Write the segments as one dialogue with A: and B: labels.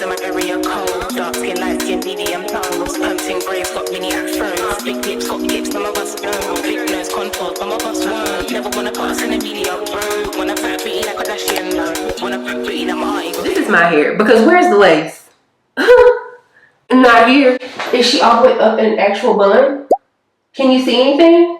A: in my area cold. Dark skin, light skin, medium tones. Pumping braids, got mini afros. Big lips, got lips, some of us know. Big nose, contours, some of us won't. Never wanna put us in a media road. Wanna put pretty like a Kardashian, no. Wanna put pretty like my eye.
B: This is my hair, because where's the lace? Not here. Is she all the way up in an actual bun? Can you see anything?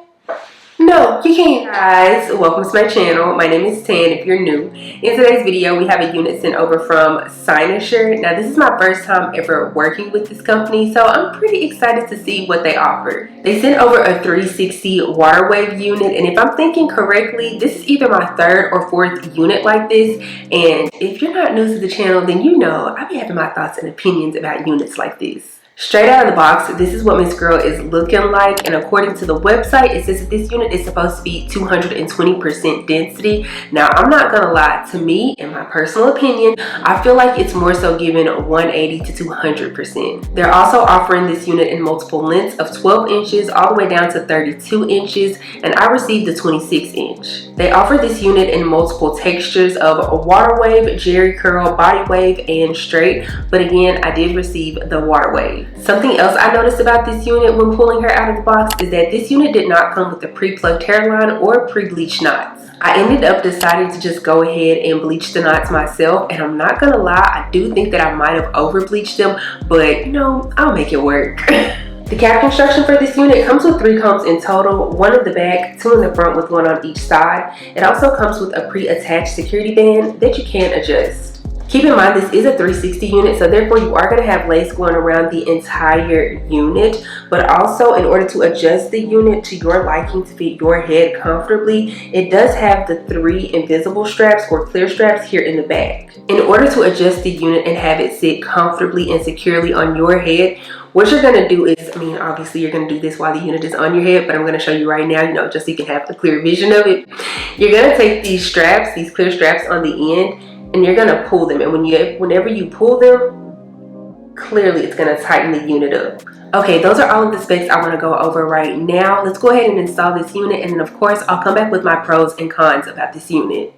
B: No, you can't. Guys, welcome to my channel. My name is Tan if you're new. In today's video, we have a unit sent over from Cynosure. Now, this is my first time ever working with this company, so I'm pretty excited to see what they offer. They sent over a 360 water wave unit, and if I'm thinking correctly, this is either my third or fourth unit like this. And if you're not new to the channel, then you know I be having my thoughts and opinions about units like this. Straight out of the box, this is what Miss Girl is looking like, and according to the website, it says that this unit is supposed to be 220% density. Now, I'm not gonna lie, to me, in my personal opinion, I feel like it's more so given 180 to 200%. They're also offering this unit in multiple lengths of 12 inches all the way down to 32 inches, and I received the 26 inch. They offer this unit in multiple textures of water wave, jerry curl, body wave, and straight, but again, I did receive the water wave. Something else I noticed about this unit when pulling her out of the box is that this unit did not come with a pre-plucked hairline or pre-bleached knots. I ended up deciding to just go ahead and bleach the knots myself, and I'm not gonna lie, I do think that I might have over bleached them, but you know, I'll make it work. The cap construction for this unit comes with 3 combs in total, 1 in the back, 2 in the front with 1 on each side. It also comes with a pre-attached security band that you can adjust. Keep in mind, this is a 360 unit, so therefore you are going to have lace going around the entire unit, but also in order to adjust the unit to your liking to fit your head comfortably, it does have the 3 invisible straps or clear straps here in the back. In order to adjust the unit and have it sit comfortably and securely on your head, what you're going to do is, I mean, obviously you're going to do this while the unit is on your head, but I'm going to show you right now, you know, just so you can have the clear vision of it. You're going to take these straps, these clear straps on the end, and you're gonna pull them, and whenever you pull them, clearly it's gonna tighten the unit up. Okay, those are all of the specs I wanna go over right now. Let's go ahead and install this unit, and then of course, I'll come back with my pros and cons about this unit.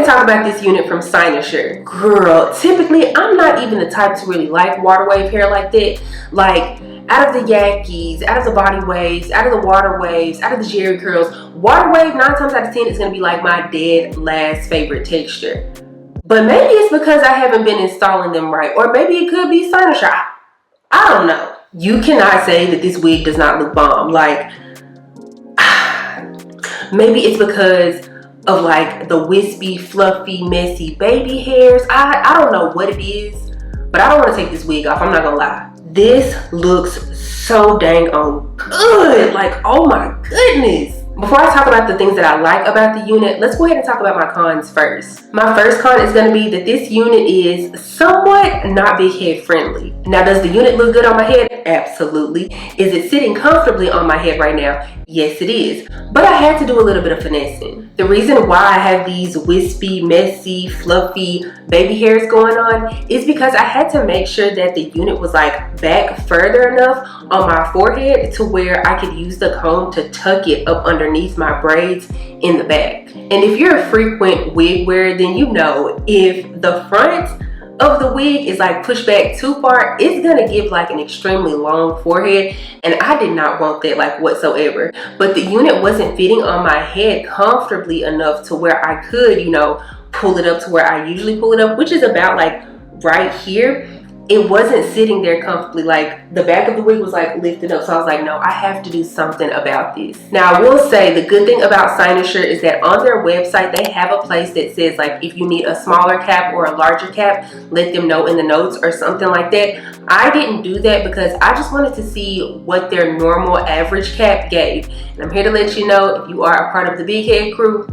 B: Talk about this unit from Cynosure. Girl, typically I'm not even the type to really like water wave hair like that. Like, out of the yakis, out of the body waves, out of the water waves, out of the jerry curls, water wave 9 times out of 10 is gonna be like my dead last favorite texture. But maybe it's because I haven't been installing them right, or maybe it could be Cynosure. I don't know. You cannot say that this wig does not look bomb. Like, maybe it's because of like the wispy, fluffy, messy baby hairs. I don't know what it is, but I don't want to take this wig off. I'm not gonna lie. This looks so dang on good. Like, oh my goodness. Before I talk about the things that I like about the unit, let's go ahead and talk about my cons first. My first con is going to be that this unit is somewhat not big head friendly. Now, does the unit look good on my head? Absolutely. Is it sitting comfortably on my head right now? Yes, it is. But I had to do a little bit of finessing. The reason why I have these wispy, messy, fluffy baby hairs going on is because I had to make sure that the unit was like back further enough on my forehead to where I could use the comb to tuck it up underneath my braids in the back. And if you're a frequent wig wearer, then you know if the front of the wig is like pushed back too far, it's gonna give like an extremely long forehead, and I did not want that like whatsoever. But the unit wasn't fitting on my head comfortably enough to where I could, you know, pull it up to where I usually pull it up, which is about like right here. It wasn't sitting there comfortably. Like the back of the wig was like lifted up, so I was like, no, I have to do something about this. Now I will say the good thing about Cynosure is that on their website they have a place that says like if you need a smaller cap or a larger cap, let them know in the notes or something like that. I didn't do that because I just wanted to see what their normal average cap gave, and I'm here to let you know, if you are a part of the big head crew,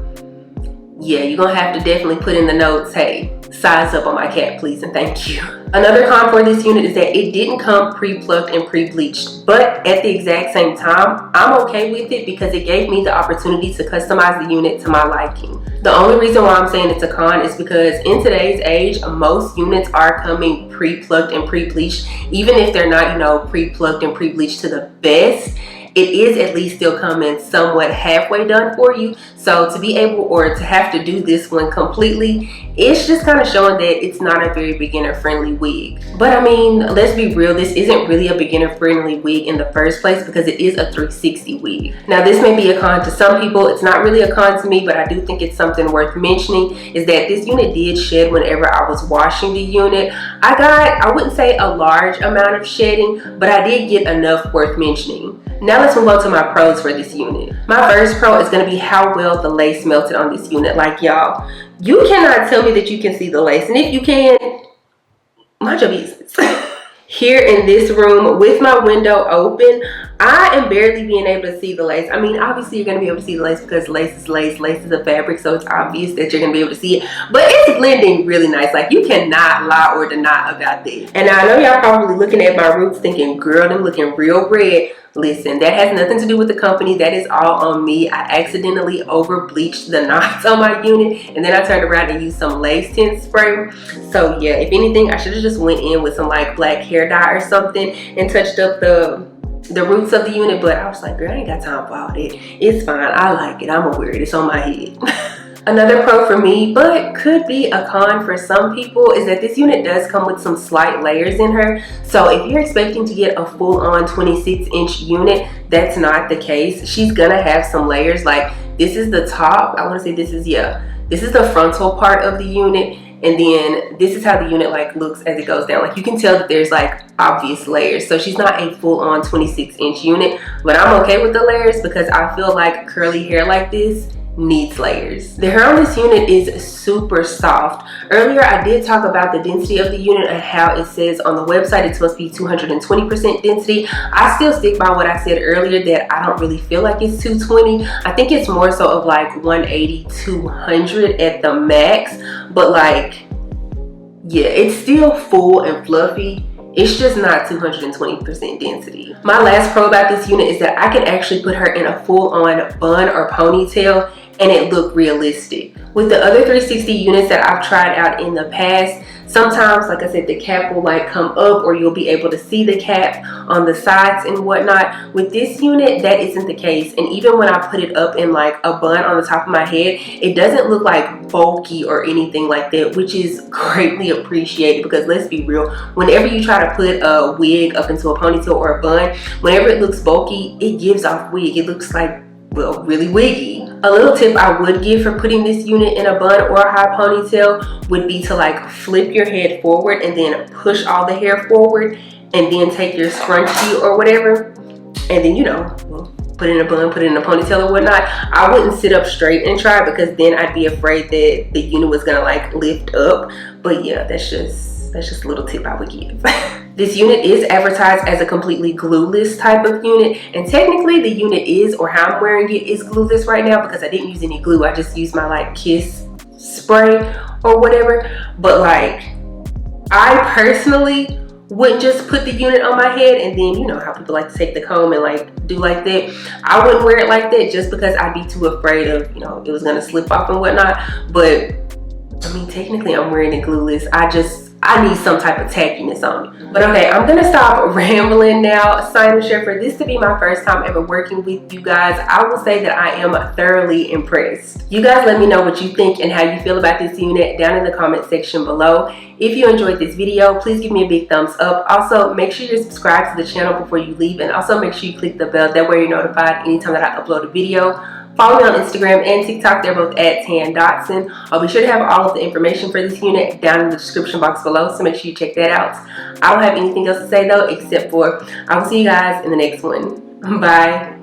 B: yeah, you're gonna have to definitely put in the notes, hey, size up on my cap please and thank you. Another con for this unit is that it didn't come pre-plucked and pre-bleached, but at the exact same time, I'm okay with it because it gave me the opportunity to customize the unit to my liking. The only reason why I'm saying it's a con is because in today's age, most units are coming pre-plucked and pre-bleached. Even if they're not, you know, pre-plucked and pre-bleached to the best, it is at least still coming somewhat halfway done for you. So to be able or to have to do this one completely, it's just kind of showing that it's not a very beginner friendly wig. But I mean, let's be real, this isn't really a beginner friendly wig in the first place because it is a 360 wig. Now this may be a con to some people, it's not really a con to me, but I do think it's something worth mentioning, is that this unit did shed whenever I was washing the unit. I wouldn't say a large amount of shedding, but I did get enough worth mentioning. Now let's move on to my pros for this unit. My first pro is going to be how well the lace melted on this unit. Like y'all, you cannot tell me that you can see the lace, and if you can, mind your business. Here in this room with my window open, I am barely being able to see the lace. I mean, obviously you're going to be able to see the lace because lace is lace. Lace is a fabric, so it's obvious that you're going to be able to see it. But it's blending really nice. Like, you cannot lie or deny about this. And I know y'all probably looking at my roots thinking, girl, them looking real red. Listen, that has nothing to do with the company. That is all on me. I accidentally over bleached the knots on my unit, and then I turned around and used some lace tint spray. So yeah, if anything, I should have just went in with some like black hair dye or something and touched up the roots of the unit. But I was like, girl, I ain't got time for all that. It's fine. I like it. I'm gonna wear it. It's on my head. Another pro for me, but could be a con for some people, is that this unit does come with some slight layers in her. So if you're expecting to get a full-on 26-inch unit, that's not the case. She's gonna have some layers. Like, this is the top. I want to say this is the frontal part of the unit, and then this is how the unit like looks as it goes down. Like, you can tell that there's like obvious layers. So she's not a full-on 26-inch unit, but I'm okay with the layers because I feel like curly hair like this needs layers. The hair on this unit is super soft. Earlier I did talk about the density of the unit and how it says on the website it's supposed to be 220% density. I still stick by what I said earlier, that I don't really feel like it's 220. I think it's more so of like 180, 200 at the max, but like, yeah, it's still full and fluffy. It's just not 220% density. My last pro about this unit is that I can actually put her in a full-on bun or ponytail and it looked realistic. With the other 360 units that I've tried out in the past, sometimes, like I said, the cap will like come up or you'll be able to see the cap on the sides and whatnot. With this unit, that isn't the case. And even when I put it up in like a bun on the top of my head, it doesn't look like bulky or anything like that, which is greatly appreciated because let's be real, whenever you try to put a wig up into a ponytail or a bun, whenever it looks bulky, it gives off wig. It looks like, well, really wiggy. A little tip I would give for putting this unit in a bun or a high ponytail would be to like flip your head forward and then push all the hair forward and then take your scrunchie or whatever and then, you know, well, put it in a bun, put it in a ponytail or whatnot. I wouldn't sit up straight and try because then I'd be afraid that the unit was gonna like lift up. But yeah, that's just that's just a little tip I would give. This unit is advertised as a completely glueless type of unit, and technically the unit is, or how I'm wearing it, is glueless right now because I didn't use any glue. I just used my like Kiss spray or whatever. But like, I personally wouldn't just put the unit on my head and then, you know how people like to take the comb and like do like that. I wouldn't wear it like that just because I'd be too afraid of, you know, it was gonna slip off and whatnot. But I mean, technically I'm wearing it glueless. I need some type of tackiness on me. But okay, I'm gonna stop rambling now. Cynosure, for this to be my first time ever working with you guys, I will say that I am thoroughly impressed. You guys let me know what you think and how you feel about this unit down in the comment section below. If you enjoyed this video, please give me a big thumbs up. Also, make sure you're subscribed to the channel before you leave, and also make sure you click the bell. That way you're notified anytime that I upload a video. Follow me on Instagram and TikTok. They're both at Dotson. I'll be sure to have all of the information for this unit down in the description box below, so make sure you check that out. I don't have anything else to say though, except for I will see you guys in the next one. Bye.